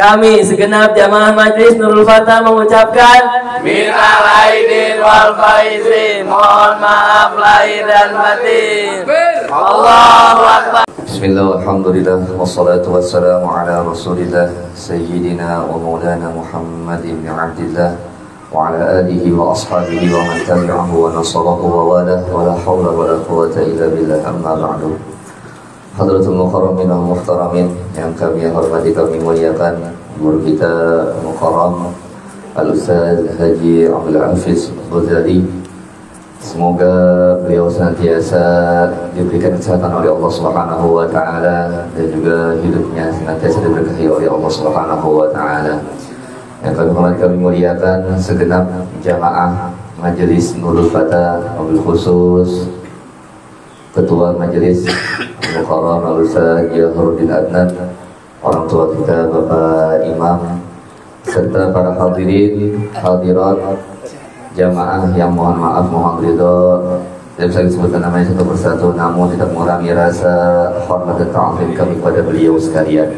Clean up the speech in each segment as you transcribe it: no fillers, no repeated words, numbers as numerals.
Kami segenap jamaah Majelis Nurul Fatah mengucapkan minal aidin wal faizin, mohon maaf lahir dan batin. Allahu Akbar. Bismillah, alhamdulillah, wassalatu wassalamu ala rasulillah Sayyidina wa maulana Muhammad ibn Abdillah wa ala alihi wa ashabihi wa man tabi'ahu wa nasarahu wa walah wa la hawla wa la quwata illa billah, amma ba'du. Hadratul mukarramin wal muhtaramin yang kami hormati, kami muliakan guru kita mukarram Al-Ustaz Haji Abdul Hafiz Ghazali. Semoga beliau senantiasa diberikan kesehatan oleh Allah Subhanahu wa taala dan juga hidupnya senantiasa diberkahi oleh Allah Subhanahu wa taala. Yang kami hormati, kami muliakan segenap jamaah Majelis Nurul Fatah, wabil khusus Ketua Majelis Mukarram Al-Ustaz Jaharuddin Adnan, orang tua kita Bapak Imam, serta para hadirin hadirat jamaah yang mohon maaf, mohon ridho tidak bisa disebutkan namanya satu persatu, namun tidak mengurangi rasa hormat dan ta'zim kami kepada beliau sekalian.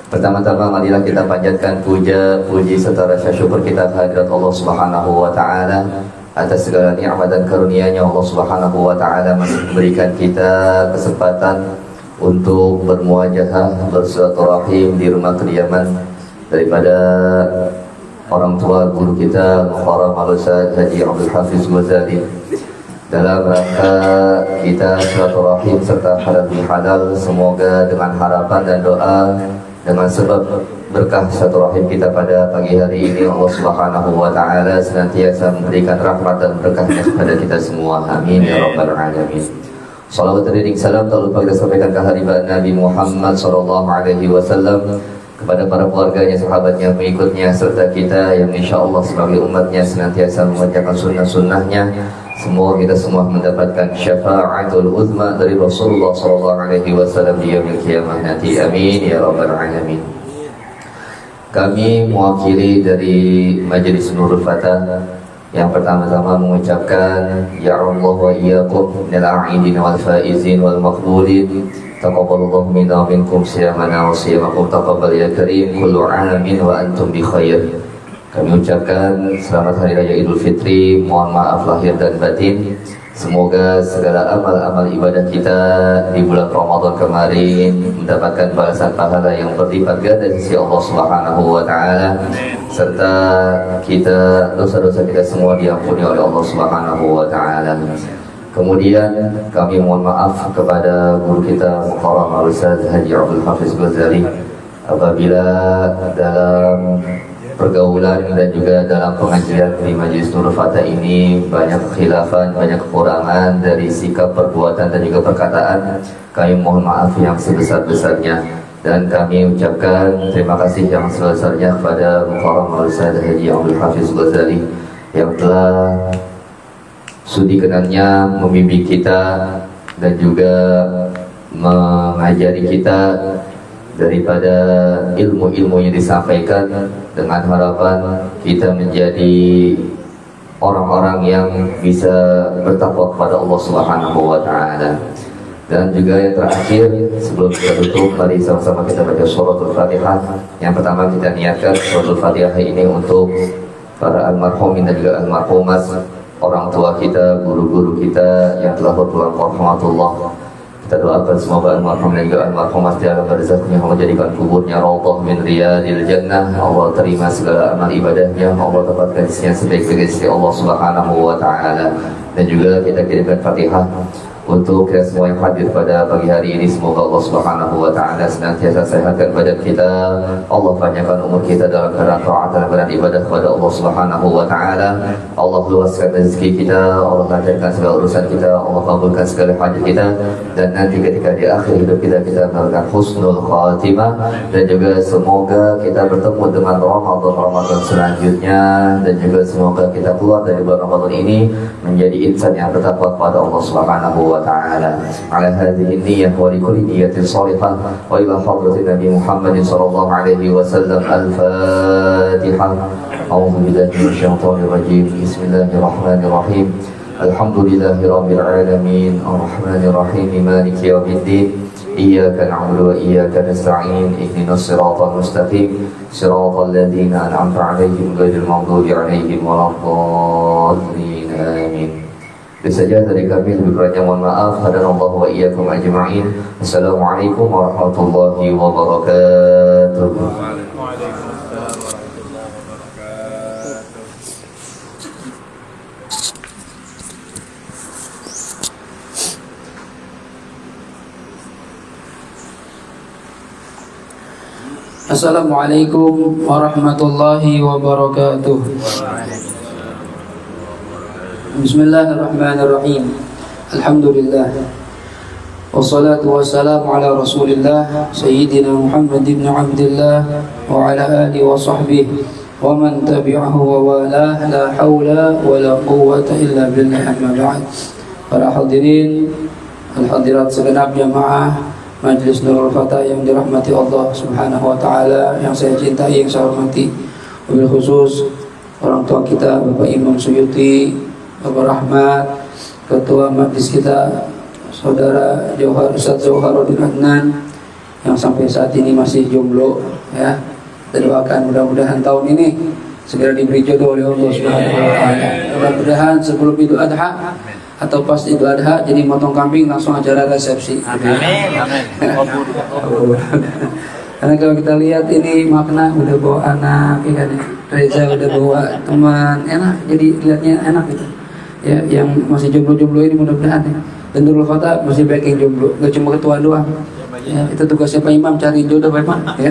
Pertama-tama marilah kita panjatkan puji serta rasa syukur kita kehadirat Allah Subhanahu wa taala atas segala nikmat dan karunia-Nya. Allah Subhanahu wa taala masih memberikan kita kesempatan untuk bermuajahah, bersilaturahim di rumah kediaman daripada orang tua guru kita Mukarram Al-Ustaz Haji Abdul Hafiz Ghazali, dalam rangka kita silaturahim serta halal bihalal. Semoga dengan harapan dan doa, dengan sebab berkah silaturahim kita pada pagi hari ini, Allah Subhanahu wa taala senantiasa memberikan rahmat dan berkahnya kepada kita semua. Amin ya rabbal alamin. Salawat dan salam tak lupa kita sampaikan ke hadirat Nabi Muhammad sallallahu alaihi wasallam, kepada para keluarganya, sahabatnya, pengikutnya, serta kita yang insyaallah sebagai umatnya senantiasa mengerjakan sunnah-sunnahnya. Semoga kita semua mendapatkan syafa'atul uzma dari Rasulullah sallallahu alaihi wasallam di yaumil qiyamah nanti. Amin ya rabbal alamin. Kami mewakili dari Majelis Nurul Fatah yang pertama-tama mengucapkan ya Allah wa iyyakum minal a'idin wal faizin wal maqbulin. Taqabbalallahu minna wa minkum siyamana wa siyamakum taqabbal ya karim, kullu amin wa antum bi khair. Kami ucapkan selamat hari raya Idul Fitri, mohon maaf lahir dan batin. Semoga segala amal-amal ibadah kita di bulan Ramadan kemarin mendapatkan balasan pahala yang berlipat ganda di sisi Allah Subhanahu wa taala, serta kita dosa-dosa kita semua diampuni oleh Allah Subhanahu wa taala. Kemudian kami mohon maaf kepada guru kita Mukarram Al-Ustaz Haji Abdul Hafiz Ghazali apabila dalam pergaulan dan juga dalam pengajian di Majelis Nurul Fatah ini banyak kekhilafan, banyak kekurangan dari sikap, perbuatan dan juga perkataan. Kami mohon maaf yang sebesar-besarnya dan kami ucapkan terima kasih yang sebesarnya kepada Mukarram Al-Ustaz Haji Abdul Hafiz Ghazali yang telah sudi kenannya membimbing kita dan juga mengajari kita daripada ilmu-ilmu yang disampaikan, dengan harapan kita menjadi orang-orang yang bisa bertakwa kepada Allah Subhanahu wa taala. Dan juga yang terakhir, sebelum kita tutup, mari sama-sama kita baca suratul Fatihah. Yang pertama kita niatkan suratul Fatihah ini untuk para almarhumin dan juga almarhumat, orang tua kita, guru-guru kita yang telah berpulang ke rahmatullah. Kita doakan semoga almarhum dan juga almarhumat di alam barzakh-Nya Allah jadikan kuburnya raudhah min riyadil jannah. Allah terima segala amal ibadahnya, Allah tempatkan isinya sebaik-baik sisi Allah Subhanahu wa taala. Dan juga kita kirimkan Fatihah untuk kita semua yang hadir pada pagi hari ini. Semoga Allah Subhanahu wa taala senantiasa sehatkan badan kita, Allah panjangkan umur kita dalam keadaan taat dan keadaan ibadah kepada Allah Subhanahu wa taala. Allah luaskan rezeki kita, Allah lancarkan segala urusan kita, Allah kabulkan segala hajat kita, dan nanti ketika di akhir hidup kita mendapatkan husnul khatimah. Dan juga semoga kita bertemu dengan Ramadan selanjutnya, dan juga semoga kita keluar dari bulan Ramadan ini menjadi insan yang bertakwa kepada Allah Subhanahu wa ta'ala. Ala hadhihi niyyah wa li kulli niyyatin salihah wa ila hadratin Nabi Muhammad sallallahu alaihi wasallam. Al-Fatihah. A'udzu billahi minasyaitonir rajim. Bismillahirrahmanirrahim. Alhamdulillahirabbil alamin. Arrahmanirrahim. Maliki yaumiddin. إياك نعبد وإياك نستعين اهدنا الصراط المستقيم صراط الذين أنعمت عليهم غير المغضوب عليهم ولا الضالين آمين. Bisa saja dari kami lebih kurangnya mohon maaf. Hadanallahu wa iyyakum ajma'in. Assalamualaikum warahmatullahi wabarakatuh. Assalamualaikum warahmatullahi wabarakatuh. Bismillahirrahmanirrahim. Alhamdulillah. Wassalatu wassalamu ala Rasulillah Sayyidina Muhammad ibn Abdillah wa ala alihi wa sahbihi wa man tabi'ahu wa walah. La hawla wa la quwwata illa billah, amma ba'd. Para hadirin, al-hadirat segenap jamaah Majlis Nurul Fatah yang dirahmati Allah Subhanahu wa taala, yang saya cintai, yang saya hormati. Wabil khusus orang tua kita Bapak Imam Suyuti, Bapak Rahmat, Ketua Majlis kita Saudara Ustaz Jauharuddin Adnan yang sampai saat ini masih jomblo, ya. Kita doakan mudah-mudahan tahun ini segera diberi jodoh oleh Allah Subhanahu wa taala. Mudah-mudahan sebelum Idul Adha atau pas Idul Adha jadi motong kambing langsung acara resepsi. Amin. Karena kalau kita lihat ini makna udah bawa anak, ya kan, Reza udah bawa teman, enak, jadi lihatnya enak gitu. Ya, yang masih jomblo-jomblo ini mudah-mudahan ya. Dan Nurul Fatah masih banyak yang jomblo, gak cuma ketua doang. Ya, itu tugasnya Pak Imam, cari jodoh Pak Imam, ya.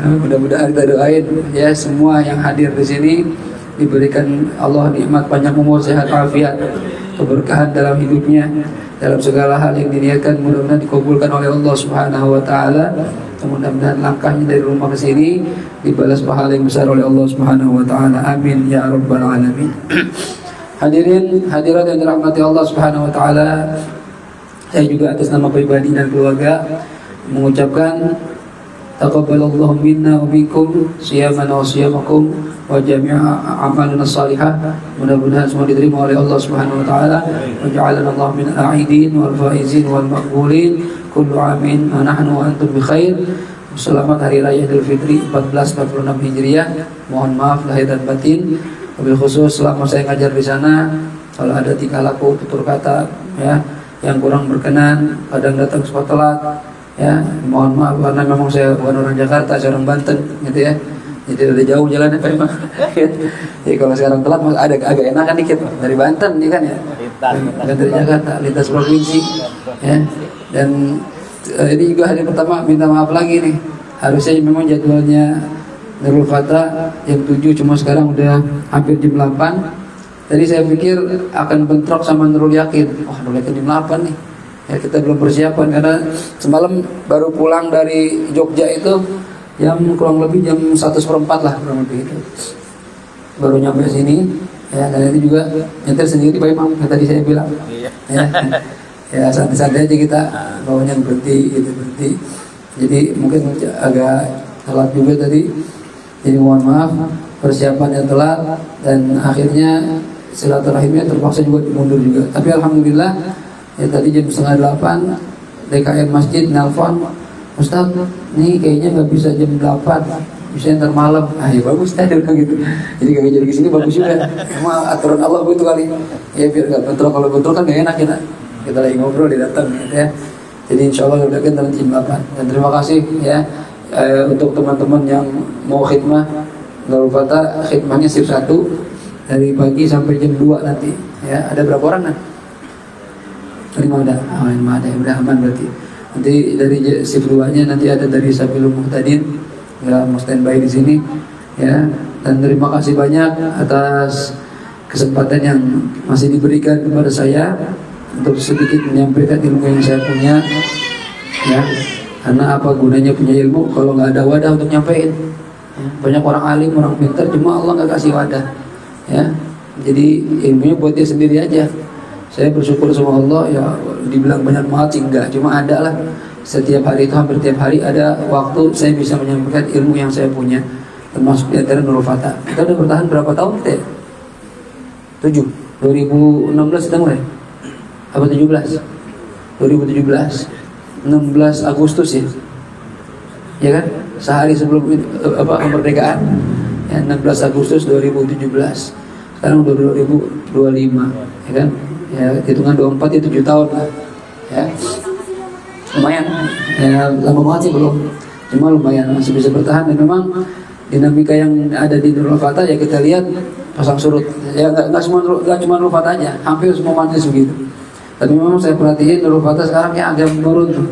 Mudah-mudahan kita doain ya semua yang hadir di sini diberikan Allah nikmat panjang umur, sehat, afiat, keberkahan dalam hidupnya, dalam segala hal yang diniatkan mudah-mudahan dikabulkan oleh Allah Subhanahu wa taala. Mudah-mudahan langkahnya dari rumah ke sini dibalas pahala yang besar oleh Allah Subhanahu wa taala. Amin ya rabbal alamin. Hadirin hadirat yang dirahmati Allah Subhanahu wa taala, saya juga atas nama pribadi dan keluarga mengucapkan taqabbalallahu minna wa minkum siyamana wa siyamakum wa jami'a amaluna salihah. Mudah-mudahan semua diterima oleh Allah Subhanahu wa taala. Wa ja'alana Allah min al-a'idin wal faizin wal maqbulin. Kullu amin wa nahnu wa antum bi khair. Selamat Hari Raya Idul Fitri 1446 Hijriah. Mohon maaf lahir dan batin. Wabil khusus selama saya ngajar di sana, kalau ada tingkah laku tutur kata ya yang kurang berkenan, kadang datang suka telat, ya mohon maaf karena memang saya bukan orang Jakarta, saya orang Banten, gitu ya. Jadi udah jauh jalannya Pak Imam. Jadi kalau sekarang telat ada agak enakan dikit dari Banten, nih kan ya. Bukan dari Jakarta, lintas provinsi, ya. Dan ini juga hari pertama minta maaf lagi nih. Harusnya memang jadwalnya Nurul Fatah jam 7, cuma sekarang udah hampir jam 8. Tadi saya pikir akan bentrok sama Nurul Yakin. Wah, Nurul Yakin jam 8 nih. Ya kita belum persiapan karena semalam baru pulang dari Jogja itu jam kurang lebih jam 1/4 lah kurang lebih itu. Baru nyampe sini ya, dan itu juga nyetir sendiri Pak Imam yang tadi saya bilang. Ya santai-santai aja kita bawanya berhenti gitu, berhenti. Jadi mungkin agak telat juga tadi. Jadi mohon maaf persiapannya telat dan akhirnya silaturahimnya terpaksa juga dimundur juga. Tapi alhamdulillah ya tadi jam 7:30 DKM Masjid nelfon, Ustaz, nih kayaknya nggak bisa jam 8, bisa ntar malam. Ah ya bagus tadi udah gitu. Jadi kagak jadi kesini bagus juga. Emang aturan Allah begitu kali. Ya biar nggak bentrok, kalau bentrok kan nggak enak kita lagi ngobrol dia datang gitu ya. Jadi insya Allah udah kan jam 8. Dan terima kasih ya untuk teman-teman yang mau khidmah Nurul Fatah, khidmahnya shift 1 dari pagi sampai jam 2 nanti. Ya ada berapa orang kan? 5 udah, ada udah aman berarti. Nanti dari shift 2-nya nanti ada dari Sabilul Muhtadin, ya mau standby di sini, ya. Dan terima kasih banyak atas kesempatan yang masih diberikan kepada saya untuk sedikit menyampaikan ilmu yang saya punya, ya. Karena apa gunanya punya ilmu kalau nggak ada wadah untuk nyampein? Banyak orang alim, orang pintar, cuma Allah nggak kasih wadah, ya. Jadi ilmunya buat dia sendiri aja. Saya bersyukur sama Allah, ya dibilang banyak banget sih enggak, cuma ada lah. Setiap hari itu hampir tiap hari ada waktu saya bisa menyampaikan ilmu yang saya punya, termasuk di antara Nurul Fatah. Kita udah bertahan berapa tahun kita ya? 7, 2016 kita mulai. Apa 17? 2017. 16 Agustus ya kan, sehari sebelum kemerdekaan ya, 16 Agustus 2017. Sekarang udah 2025 ya kan, ya hitungan 24 itu 7 tahun lah ya, lumayan ya, lama banget sih belum, cuma lumayan masih bisa bertahan. Dan memang dinamika yang ada di Nurul Fatah ya kita lihat pasang surut ya, nggak cuma Nurul Fatah aja, hampir semua majelis begitu. Tapi memang saya perhatiin Nurul Fatah sekarang ya agak menurun tuh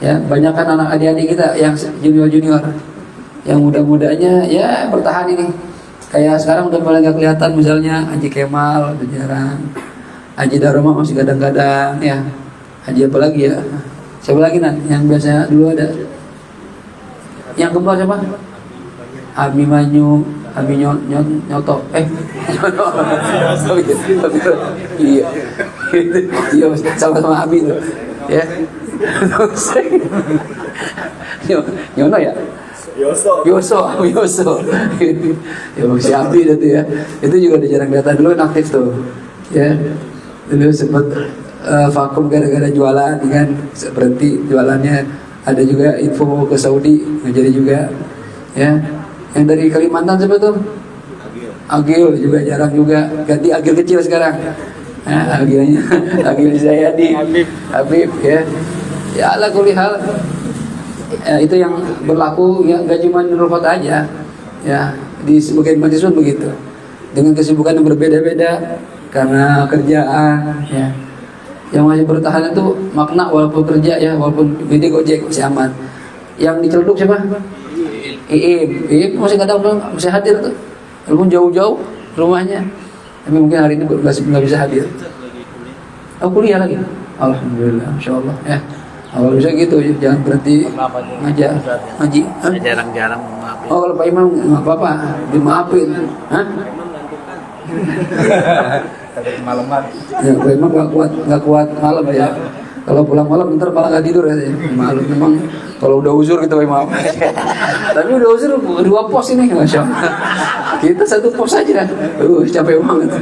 ya, banyak kan anak adik-adik kita yang junior yang muda-mudanya ya bertahan ini. Kayak sekarang udah mulai nggak kelihatan, misalnya Haji Kemal udah jarang, Haji Darma masih kadang-kadang ya, Haji apa lagi ya, siapa lagi yang biasa dulu ada, yang kembar siapa? Abi Manyu, Abi Nyoto, iya, iya sama-sama Abi tuh, ya, Nyono ya, Yoso, ya si Abi itu ya, itu juga udah jarang kelihatan. Dulu kan aktif tuh, ya, dulu sempat vakum gara-gara jualan, kan, berhenti jualannya. Ada juga info mau ke Saudi, nggak jadi juga, ya. Yang dari Kalimantan siapa tuh? Agil juga jarang juga, ganti Agil kecil sekarang. Nah, Agilnya, Agil saya di Habib ya. Ya ala kulli hal, itu yang berlaku ya, nggak cuma di Nurul Fatah aja, ya di sebagian majelis begitu, dengan kesibukan yang berbeda-beda karena kerjaan ya. Yang masih bertahan itu makna walaupun kerja ya, walaupun gede gojek masih aman. Yang dicelduk siapa? Iip masih kadang masih hadir tuh, walaupun jauh-jauh rumahnya, tapi mungkin hari ini nggak bisa hadir. Aku kuliah lagi, alhamdulillah, insyaallah ya. Kalau bisa gitu, jangan berhenti ngaji. Jarang-jarang maafin. Oh kalau Pak Imam nggak apa-apa, dimaafin. Hah? Malaman. Ya Pak Imam nggak kuat malam ya. Kalau pulang malam ntar malah nggak tidur ya. Malam memang kalau udah uzur kita Pak Imam. Tapi udah uzur 2 pos ini, masya Allah. Kita 1 pos aja. Capek banget.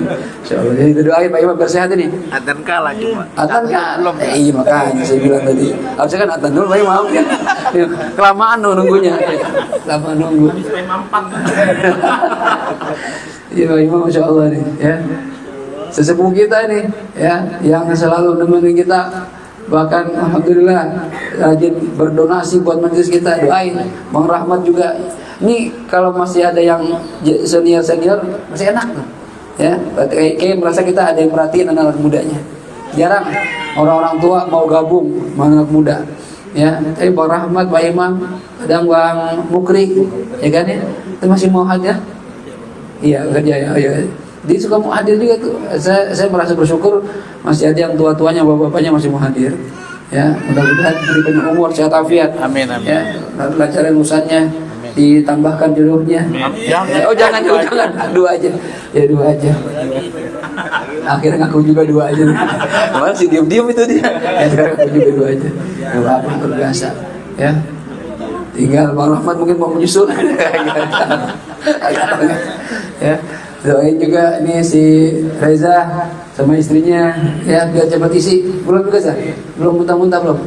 Insya Allah. Jadi doain Pak Imam biar sehat ini. Adzan kalah cuma. Adzan belum. Iya makanya saya bilang tadi. Harusnya kan adzan dulu Pak Imam ya. Kelamaan nunggunya. Lama nunggu. Iya Pak Imam, masya Allah nih ya. Sesepuh kita nih ya, yang selalu nemenin kita, bahkan alhamdulillah rajin berdonasi buat majelis kita, doain. Bang Rahmat juga. Ini kalau masih ada yang senior masih enak tuh. Ya, kayak merasa kita ada yang perhatiin anak-anak mudanya. Jarang orang-orang tua mau gabung sama anak muda. Ya, tapi Bang Rahmat, Pak Imam, kadang Bang Mukri, ya kan ya, itu masih mau hadir. Iya, kerja ya. Dia suka mau hadir juga tuh. Saya merasa bersyukur masih ada yang tua-tuanya, bapak-bapaknya masih mau hadir. Ya, mudah-mudahan diberi umur, sehat afiat. Amin. Ya, lancaran urusannya, ditambahkan jodohnya. Ya, oh jangan, dua aja. Ya 2 aja. Akhirnya ngaku juga 2 aja. Kemarin sih diam-diam itu dia. Ya sekarang ngaku juga 2 aja. Gak apa-apa, terbiasa. Ya. Tinggal Bang Rahmat mungkin mau menyusul. Ya. Doain juga ini si Reza sama istrinya ya, biar cepat isi. Belum juga sah? Belum muntah-muntah belum?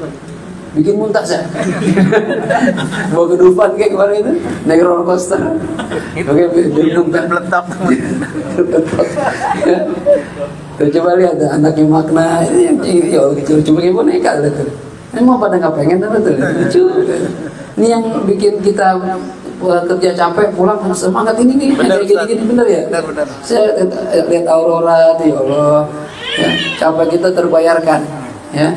Bikin muntah sah? Bawa ke Dufan kayak kemarin itu, naik roller coaster. Oke, minum Letap. Tuh, coba lihat anaknya Makna ini yang ya kecil cuma ibu nekat tuh. Emang pada nggak pengen tuh lucu. Ini yang bikin kita kerja capek pulang semangat ini nih, kayak gini-gini bener ya. Benar. Saya lihat aurora, ya Allah, ya, capek kita terbayarkan, ya.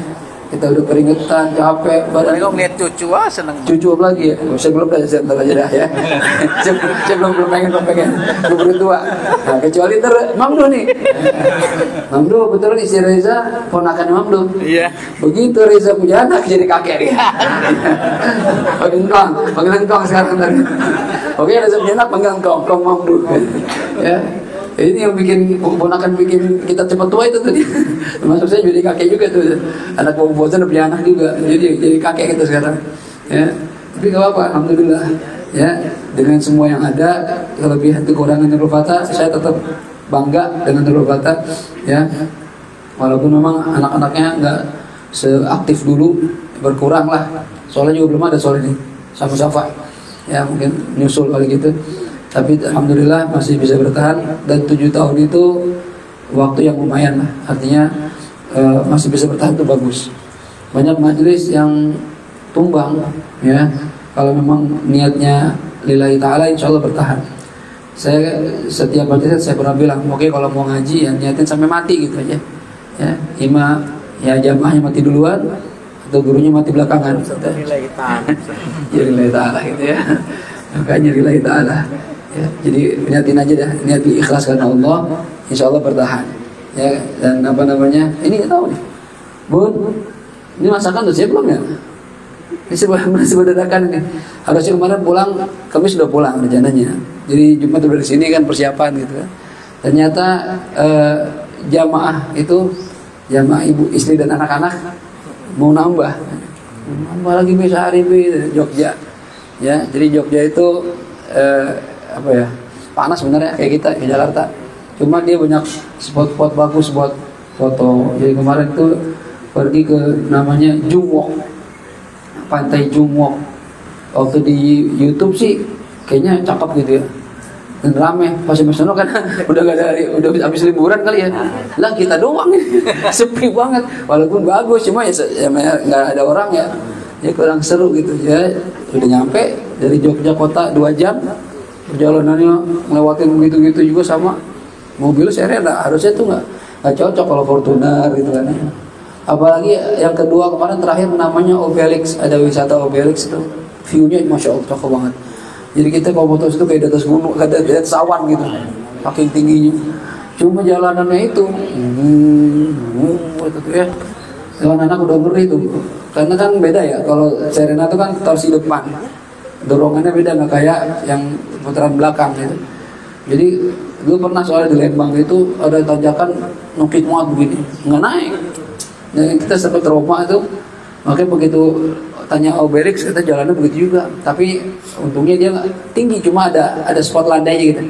Kita udah keringetan, capek, badan. Kau ngeliat cucu seneng. Cucu apa lagi ya? Saya belum dah, saya ntar aja dah ya. saya belum pengen, gue berdua. Nah, kecuali ntar Mamdu nih. Mamdu betul nih si Reza, ponakan Mamdu. Iya. Begitu Reza punya anak jadi kakek dia. Panggil engkong sekarang ntar. Oke, Reza punya anak panggil engkong Mamdu. Ya. Ini yang bikin ponakan bikin kita cepat tua itu tadi. Termasuk saya jadi kakek juga tuh. Anak bosan udah punya anak juga. Jadi kakek kita sekarang. Ya. Tapi gak apa-apa, alhamdulillah. Ya, dengan semua yang ada, kelebihan kekurangan Nurul Fatah, saya tetap bangga dengan Nurul Fatah. Ya. Walaupun memang anak-anaknya nggak seaktif dulu, berkurang lah. Soalnya juga belum ada soal ini sama Safa. Ya mungkin nyusul kali gitu. Tapi alhamdulillah masih bisa bertahan, dan 7 tahun itu waktu yang lumayan lah. Artinya masih bisa bertahan itu bagus. Banyak majelis yang tumbang ya. Kalau memang niatnya lillahi ta'ala, insya Allah bertahan. Saya setiap majelis saya pernah bilang, oke kalau mau ngaji ya niatin sampai mati gitu aja. Ya, ya jamaahnya mati duluan atau gurunya mati belakangan. Lillahi ta'ala. Ya lillahi ta'ala gitu ya. Makanya lillahi ta'ala. Ya, jadi niatin aja dah, niat ikhlas karena Allah, insya Allah bertahan. Ya, dan apa namanya? Ini tahu nih, Bun, ini masakan udah siap belum ya? Ini masih berdadakan ini. Harusnya kemarin pulang, kami sudah pulang rencananya. Jadi Jumat udah di sini kan persiapan gitu kan. Ternyata jamaah itu, jamaah ibu, istri dan anak-anak mau nambah lagi bisa hari ini Jogja. Ya, jadi Jogja itu apa ya, panas sebenarnya kayak kita di Jakarta. Cuma dia banyak spot-spot bagus buat foto. Jadi kemarin tuh pergi ke namanya Jumwok, pantai Jumwok. Waktu di YouTube sih kayaknya cakep gitu ya, dan rame. Pas sampai sana kan udah gak ada, udah habis liburan kali ya. Lah kita doang sepi banget. Walaupun bagus, cuma ya nggak ada orang ya. Ya kurang seru gitu ya. Udah nyampe dari Jogja kota 2 jam. Perjalanannya ngelewatin begitu-gitu juga sama mobil Serena. Harusnya tuh nggak cocok kalau Fortuner gitu kan. Apalagi yang kedua kemarin terakhir namanya Obelix, ada wisata Obelix itu, view-nya masya Allah cakep banget. Jadi kita kalau foto itu kayak di atas gunung, kayak di atas awan gitu, saking tingginya. Cuma jalanannya itu, itu ya, jalan anak udah ngeri tuh. Karena kan beda ya, kalau Serena itu kan torsi depan, dorongannya beda, nggak kayak yang putaran belakang gitu. Jadi gue pernah soalnya di Lembang itu ada tanjakan nukik muat begini, nggak naik. Dan kita sempat trauma itu, makanya begitu tanya Obelix, kita jalannya begitu juga. Tapi untungnya dia nggak tinggi, cuma ada spot landainya gitu.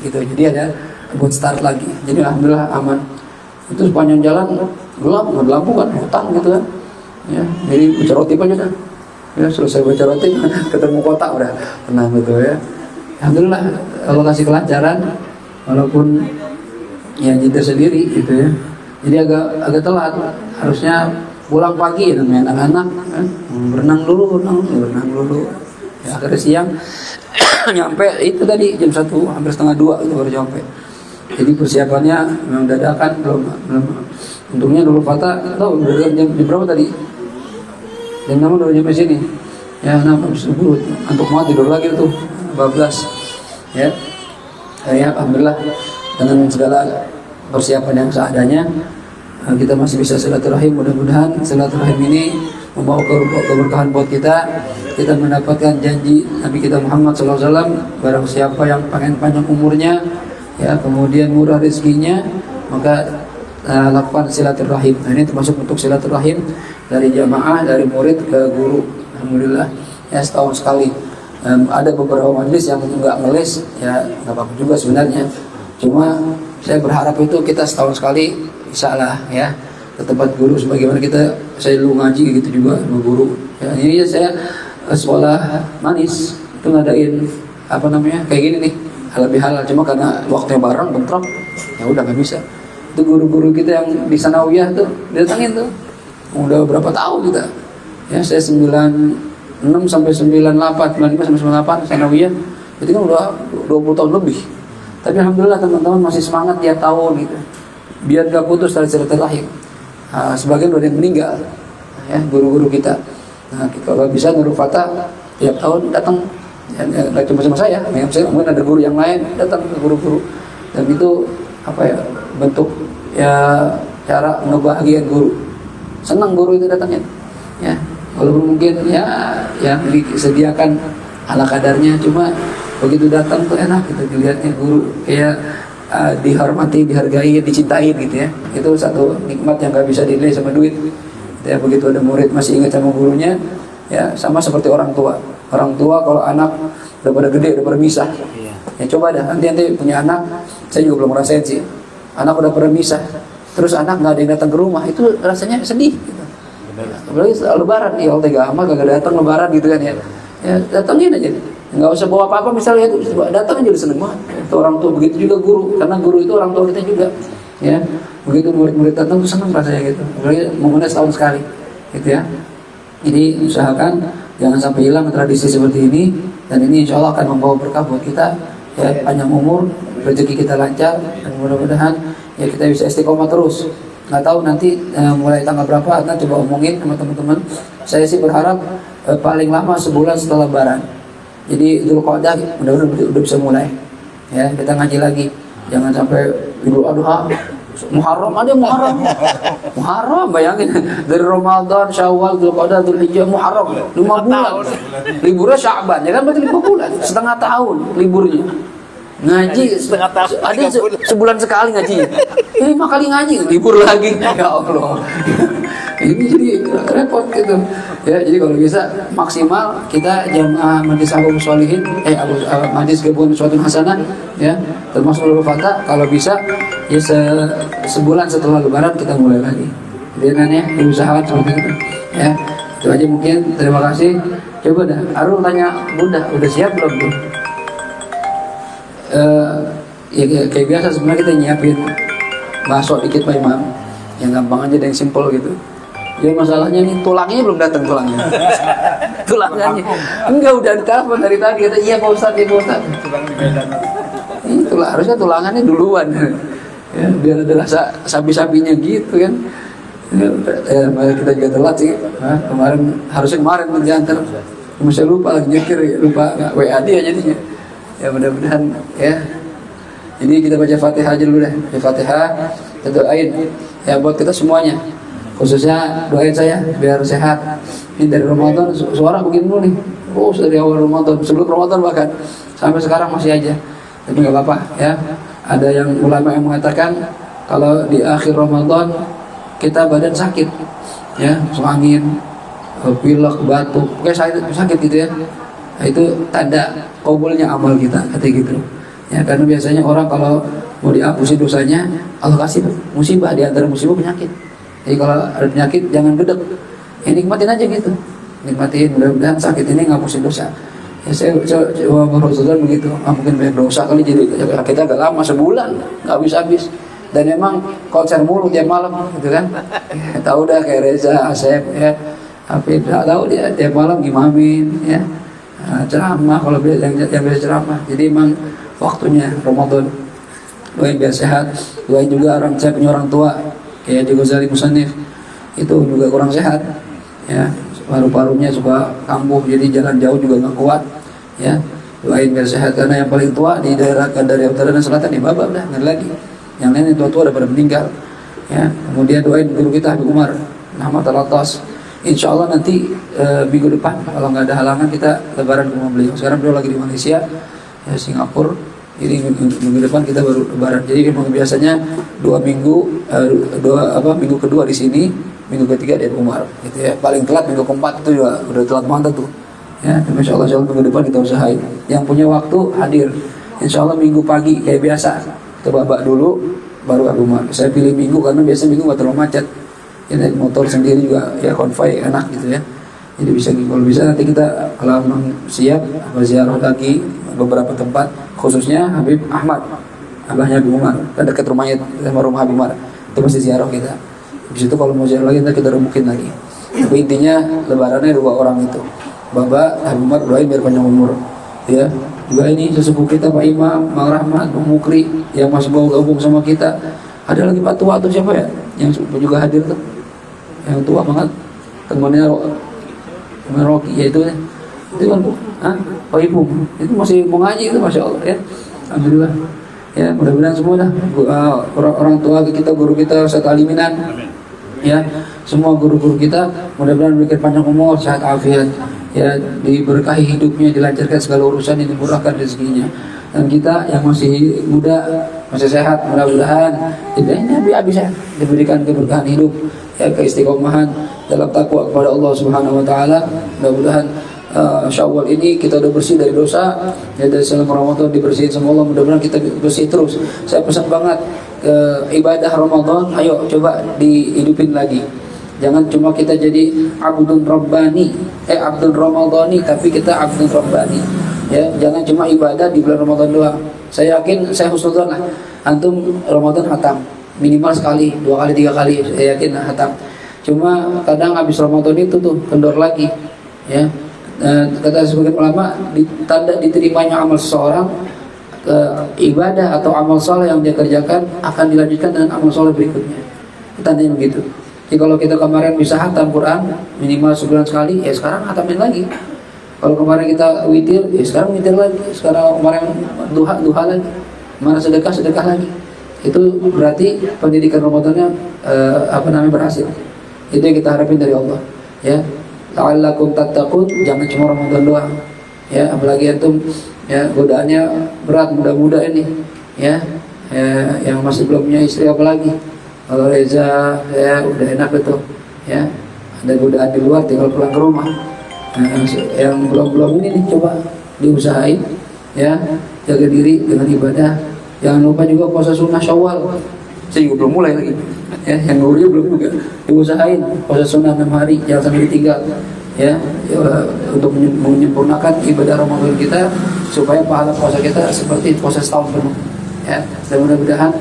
Gitu. Jadi ada buat start lagi. Jadi alhamdulillah aman. Itu sepanjang jalan gelap, nggak ada lampu kan, hutan gitu kan. Ya, jadi baca roti aja kan. Ya selesai baca roti ketemu kota udah tenang gitu ya. Alhamdulillah Allah kasih kelancaran, walaupun ya nyetir sendiri gitu ya. Jadi agak telat, harusnya pulang pagi namanya anak-anak kan? berenang dulu. Ya akhirnya siang nyampe itu tadi jam 1 hampir setengah 2 itu baru nyampe. Jadi persiapannya memang dadakan, belum untungnya dulu Fatah tahu udah jam berapa tadi? Jam 6 udah nyampe sini. Ya, habis subuh untuk mau tidur lagi tuh 12. Ya. Ya alhamdulillah dengan segala persiapan yang seadanya kita masih bisa silaturahim. Mudah-mudahan silaturahim ini membawa keberkahan buat kita mendapatkan janji Nabi kita Muhammad SAW, barang siapa yang pengen panjang umurnya ya, kemudian murah rezekinya, maka lakukan silaturahim. Nah, ini termasuk untuk silaturahim dari jamaah, dari murid ke guru. Alhamdulillah ya, setahun sekali. Ada beberapa majelis yang nggak ngeles ya, nggak apa-apa juga sebenarnya. Cuma saya berharap itu kita setahun sekali bisa lah ya ke tempat guru, sebagaimana saya dulu ngaji gitu juga sama guru. Ya, ini saya sekolah manis itu ngadain apa namanya kayak gini nih, halal, cuma karena waktunya bareng bentrok ya udah nggak bisa. Itu guru-guru kita yang di Sanawiyah tuh datangin tuh udah berapa tahun kita ya, saya 96 sampai 98, 95 sampai 98 Sanawiyah, itu kan udah 20 tahun lebih. Tapi alhamdulillah teman-teman masih semangat tiap tahun gitu, biar gak putus dari silaturahim. Sebagian udah yang meninggal ya guru-guru kita. Nah kalau bisa Nurul Fatah tiap tahun datang ya, gak cuma sama saya mungkin ada guru yang lain datang ke guru-guru, dan itu apa ya, bentuk ya cara ngebahagiain guru. Senang guru itu datangnya ya, walaupun mungkin ya yang disediakan ala kadarnya, cuma begitu datang tuh enak gitu dilihatnya guru kayak dihormati, dihargai, dicintai gitu ya. Itu satu nikmat yang gak bisa dinilai sama duit. Ya, begitu ada murid masih ingat sama gurunya, ya sama seperti orang tua. Orang tua kalau anak udah pada gede, udah pada misah, ya coba dah nanti punya anak, saya juga belum ngerasain sih. Anak udah pada misah, terus anak nggak ada yang datang ke rumah, itu rasanya sedih. Gitu. apalagi lebaran ya Allah tega amat kagak datang lebaran gitu kan ya. Ya datangin aja, nggak usah bawa apa-apa misalnya itu datang aja seneng banget. Itu orang tua, begitu juga guru, karena guru itu orang tua kita juga, ya. Begitu murid-murid datang tuh seneng rasanya gitu, apalagi momennya setahun sekali, gitu ya. Jadi usahakan jangan sampai hilang tradisi seperti ini, dan ini insya Allah akan membawa berkah buat kita, ya, panjang umur, rezeki kita lancar, dan mudah-mudahan ya kita bisa istiqomah terus. Nggak tahu nanti mulai tanggal berapa, akan coba omongin sama teman-teman. Saya sih berharap paling lama sebulan setelah Lebaran. Jadi Dzulqa'dah mudah-mudahan udah bisa mulai. Ya, kita ngaji lagi. Jangan sampai Idul Adha, Muharram ada Muharram. Muharram bayangin dari Ramadan, Syawal, Dzulqa'dah, Dzulhijjah, Muharram 5 bulan. Liburnya Sya'ban, ya kan berarti 5 bulan, setengah tahun liburnya. Ngaji setengah tahun, ada sebulan sekali ngaji. 5 kali ngaji, libur lagi. Ya Allah. Ini jadi repot gitu. Ya, jadi kalau bisa maksimal kita jamaah Majlis Abu Sholihin, Majlis Gabungan Uswatun Hasanah, ya, termasuk Nurul Fatah, kalau bisa ya sebulan setelah Lebaran kita mulai lagi. Jadi ya, diusahakan seperti itu. Ya, itu aja mungkin. Terima kasih. Coba dah, Arul tanya Bunda, udah siap belum tuh? Ya kayak biasa sebenarnya kita nyiapin bakso dikit Pak Imam, yang gampang aja dan yang simple gitu. Ya masalahnya nih tulangnya belum datang tulangnya. Tulangnya enggak, udah ditelepon dari tadi, kata iya Pak Ustadz, iya Pak Ustadz. Ini harusnya tulangannya duluan. Ya, biar ada rasa sapi-sapinya gitu kan. Ya, kita juga telat sih. Harusnya kemarin diantar. Masih lupa lagi nyekir, lupa WA dia jadinya. Ya mudah-mudahan ya. Jadi kita baca Fatihah aja dulu deh. Fatihah, kita doain ya buat kita semuanya. Khususnya doain saya biar sehat. Ini dari Ramadan suara begini dulu nih. Oh, dari awal Ramadan, sebelum Ramadan bahkan sampai sekarang masih aja. Tapi nggak apa-apa ya. Ada yang ulama yang mengatakan kalau di akhir Ramadan kita badan sakit, ya, masuk angin, pilek, batuk, kayak sakit gitu ya. Nah, itu tanda kabulnya amal kita, kayak gitu. Ya, karena biasanya orang kalau mau dihapusin dosanya, Allah kasih musibah, di antara musibah penyakit. Jadi kalau ada penyakit jangan gedek, ya nikmatin aja gitu, nikmatin, mudah-mudahan sakit ini ngapusin dosa. Ya saya coba Rasulullah begitu, mungkin banyak dosa kali jadi kita agak lama, sebulan nggak habis-habis. Dan memang konser mulu tiap malam gitu kan. Ya, tahu dah kayak Reza, Asep ya, tapi tidak tahu dia tiap malam ngimamin ya, ceramah kalau yang biasa ceramah. Jadi memang waktunya Ramadan. Doain biar sehat, doain juga saya punya orang tua kayak di Ghazali Musannif itu juga kurang sehat ya, paru-parunya suka kambuh, jadi jalan jauh juga nggak kuat ya. Doain biar sehat, karena yang paling tua di daerah dari utara dan selatan ya Bapak udah nggak lagi, yang lain tua-tua udah pada meninggal ya. Kemudian doain guru kita Habib Umar Muhammad Al-Atas, insya Allah nanti minggu depan kalau nggak ada halangan kita lebaran ke rumah beliau. Sekarang beliau lagi di Malaysia ya, Singapura. Jadi minggu depan kita baru lebaran. Jadi memang biasanya minggu kedua di sini, minggu ketiga di Umar gitu ya. Paling telat minggu keempat itu juga udah telat banget tuh ya. Insya Allah minggu depan kita usahain. Yang punya waktu hadir, insya Allah minggu pagi kayak biasa kita babak dulu baru ke Umar. Saya pilih minggu karena biasanya minggu nggak terlalu macet ya, naik motor sendiri juga ya, konvoy enak gitu ya. Jadi bisa, kalau bisa nanti kita kalau memang siap ziarah lagi beberapa tempat, khususnya Habib Ahmad, abahnya Habib Umar, kan dekat rumahnya sama rumah Habib Umar, itu pasti ziarah kita. Di situ kalau mau ziarah lagi nanti kita rebukin lagi. Tapi intinya lebarannya 2 orang itu, Bapak Habib Umar, doain biar panjang umur ya. Juga ini sesepuh kita Pak Imam, Mang Rahmat, Bang Mukri yang masih mau gabung sama kita. Ada lagi Pak tua tuh siapa ya, yang juga hadir tuh, yang tua banget, temannya Rocky ya itu kan Pak Ibu itu masih mau ngaji itu, masya Allah ya, alhamdulillah ya. Mudah-mudahan semua dah orang tua kita, guru kita Ustaz Aliminan ya, semua guru-guru kita mudah-mudahan diberikan panjang umur, sehat afiat ya, diberkahi hidupnya, dilancarkan segala urusan, dimurahkan rezekinya. Dan kita yang masih muda, masih sehat, mudah-mudahan hidupnya bisa diberikan keberkahan hidup ya, keistiqomahan dalam takwa kepada Allah Subhanahu wa taala. Mudah-mudahan Syawal ini kita udah bersih dari dosa ya, dari selama Ramadan dibersihin sama Allah. Mudah-mudahan kita bersih terus. Saya pesan banget ibadah Ramadan, ayo coba dihidupin lagi Jangan cuma kita jadi abdun rabbani, abdun ramadhani, tapi kita abdun rabbani. Ya, jangan cuma ibadah di bulan Ramadan doang. Saya yakin, saya husnudzon lah, antum Ramadan khatam minimal sekali, 2 kali, 3 kali, saya yakin khatam. Cuma kadang habis Ramadan itu tuh kendor lagi, ya. Kata sebagian ulama, tanda diterimanya amal seseorang, ibadah atau amal soleh yang dia kerjakan akan dilanjutkan dengan amal soleh berikutnya. Tandanya begitu. Jadi kalau kita kemarin bisa hatam Quran minimal sebulan sekali, ya sekarang hatamin lagi. Kalau kemarin kita witir, ya sekarang witir lagi. Sekarang kemarin duha lagi. Kemarin sedekah lagi. Itu berarti pendidikan Ramadannya berhasil. Itu yang kita harapin dari Allah. Ya, la'allakum tattaqun, jangan cuma Ramadan doang. Ya, apalagi antum ya godaannya berat, muda-muda ini. Ya, yang masih belum punya istri apalagi. Kalau Reza ya udah enak betul. Ya, ada godaan di luar, tinggal pulang ke rumah. Nah, yang belum ini nih coba diusahain. Ya, jaga diri dengan ibadah. Jangan lupa juga puasa sunnah Syawal. Saya juga belum mulai lagi. Ya, yang dulu belum juga diusahain puasa sunnah 6 hari, jangan sampai ditinggal. Ya, untuk menyempurnakan ibadah Ramadan kita supaya pahala puasa kita seperti puasa setahun penuh. Ya, dan mudah-mudahan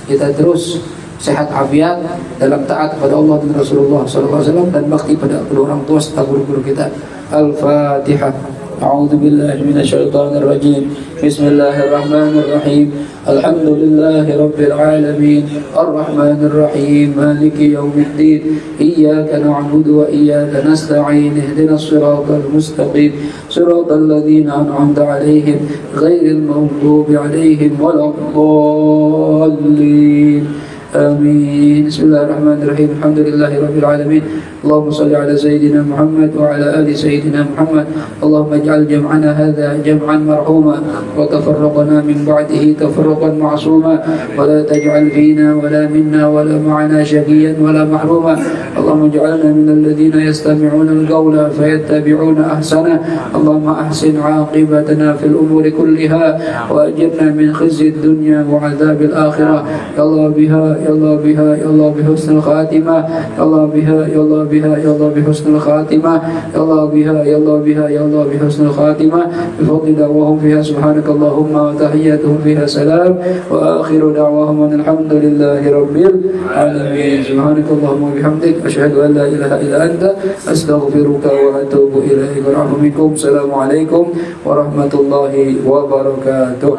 kita terus sehat afiat dalam taat kepada Allah dan Rasulullah SAW dan bakti pada kedua orang tua serta guru-guru kita. Al-Fatihah. A'udzu billahi minasyaitonir rajim. Bismillahirrahmanirrahim. Alhamdulillahi rabbil alamin. Arrahmanir rahim. Maliki yaumiddin. Iyyaka na'budu wa iyyaka nasta'in. Ihdinas siratal mustaqim. Siratal ladzina an'amta 'alaihim ghairil maghdubi 'alaihim waladdallin. آمين. بسم الله الرحمن الرحيم. الحمد لله رب العالمين. اللهم صل على سيدنا محمد وعلى آل سيدنا محمد. اللهم اجعل جمعنا هذا جمعا مرحوما وتفرقنا من بعده تفرقا معصوما ولا تجعل فينا ولا منا ولا معنا شقيا ولا محروما. اللهم اجعلنا من الذين يستمعون القول فيتبعون أحسنه. اللهم أحسن عاقبتنا في الأمور كلها وأجرنا من خزي الدنيا وعذاب الآخرة. يا الله بها يا الله بها يا الله بحسن الخاتمة. يا الله بها يا الله بها يا الله بحسن الخاتمة. يا الله بها يا الله بها يا الله بحسن الخاتمة. بفضل دعواهم فيها سبحانك اللهم وتحياتهم فيها سلام وآخر دعواهم أن الحمد لله رب العالمين. سبحانك اللهم وبحمدك أشهد أن لا إله إلا أنت أستغفرك وأتوب إليك. السلام عليكم ورحمة الله وبركاته.